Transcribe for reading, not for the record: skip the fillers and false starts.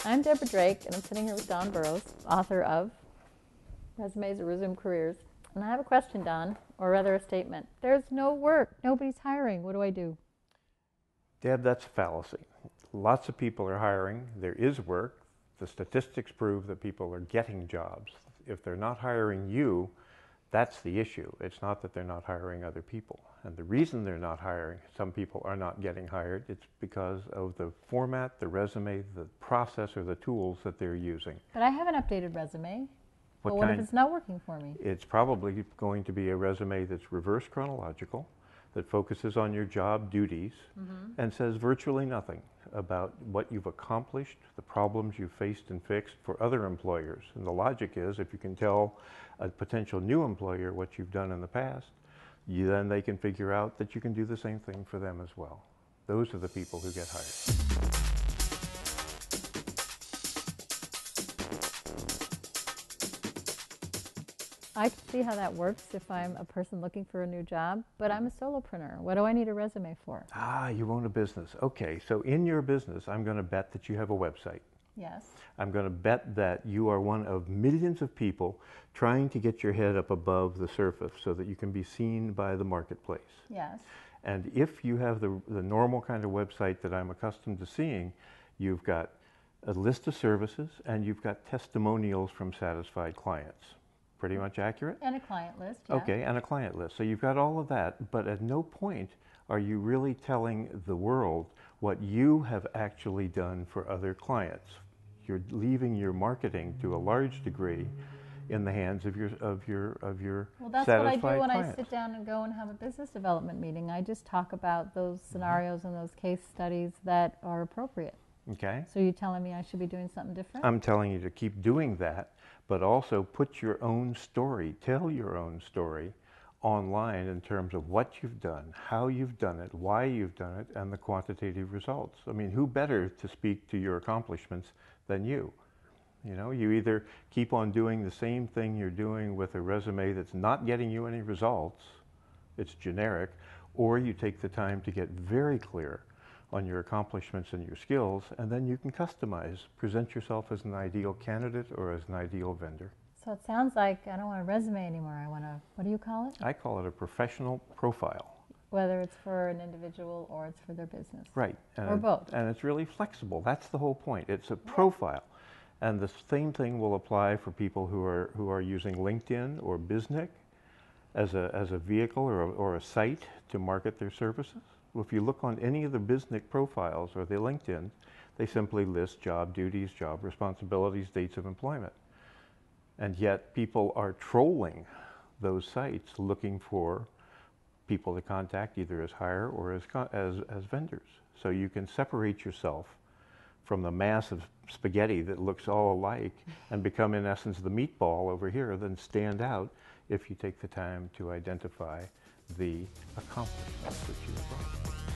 I'm Deborah Drake, and I'm sitting here with Don Burrows, author of Resumes that Resume Careers. And I have a question, Don, or rather a statement. There's no work. Nobody's hiring. What do I do? Deb, that's a fallacy. Lots of people are hiring. There is work. The statistics prove that people are getting jobs. If they're not hiring you, that's the issue. It's not that they're not hiring other people. And the reason they're not hiring, some people are not getting hired, it's because of the format, the resume, the process, or the tools that they're using. But I have an updated resume. But what if it's not working for me? It's probably going to be a resume that's reverse chronological, that focuses on your job duties, and says virtually nothing about what you've accomplished, the problems you've faced and fixed for other employers. And the logic is, if you can tell a potential new employer what you've done in the past, then they can figure out that you can do the same thing for them as well. Those are the people who get hired. I can see how that works if I'm a person looking for a new job, but I'm a solopreneur. What do I need a resume for? You own a business. Okay, so in your business, I'm going to bet that you have a website. Yes. I'm going to bet that you are one of millions of people trying to get your head up above the surface so that you can be seen by the marketplace. Yes. And if you have the normal kind of website that I'm accustomed to seeing, you've got a list of services and you've got testimonials from satisfied clients. Pretty much accurate? And a client list, yeah. Okay, and a client list. So you've got all of that, but at no point are you really telling the world what you have actually done for other clients. You're leaving your marketing to a large degree in the hands of your Well, that's what I do when I sit down and go and have a business development meeting. I just talk about those scenarios and those case studies that are appropriate. Okay. So you're telling me I should be doing something different? I'm telling you to keep doing that, but also put your own story, tell your own story online in terms of what you've done, how you've done it, why you've done it, and the quantitative results. I mean, who better to speak to your accomplishments than you? You know, you either keep on doing the same thing you're doing with a resume that's not getting you any results, it's generic, or you take the time to get very clear on your accomplishments and your skills, and then you can customize, present yourself as an ideal candidate or as an ideal vendor. So it sounds like I don't want a resume anymore. I want a, what do you call it? I call it a professional profile. Whether it's for an individual or it's for their business. Right. Or both. And it's really flexible. That's the whole point. It's a profile. And the same thing will apply for people who are using LinkedIn or Biznic as a vehicle or a site to market their services. Well, if you look on any of the Biznic profiles or the LinkedIn, they simply list job duties, job responsibilities, dates of employment. And yet people are trolling those sites looking for people to contact either as hire or as vendors. So you can separate yourself from the mass of spaghetti that looks all alike and become, in essence, the meatball over here, then stand out if you take the time to identify the accomplishments that you have brought.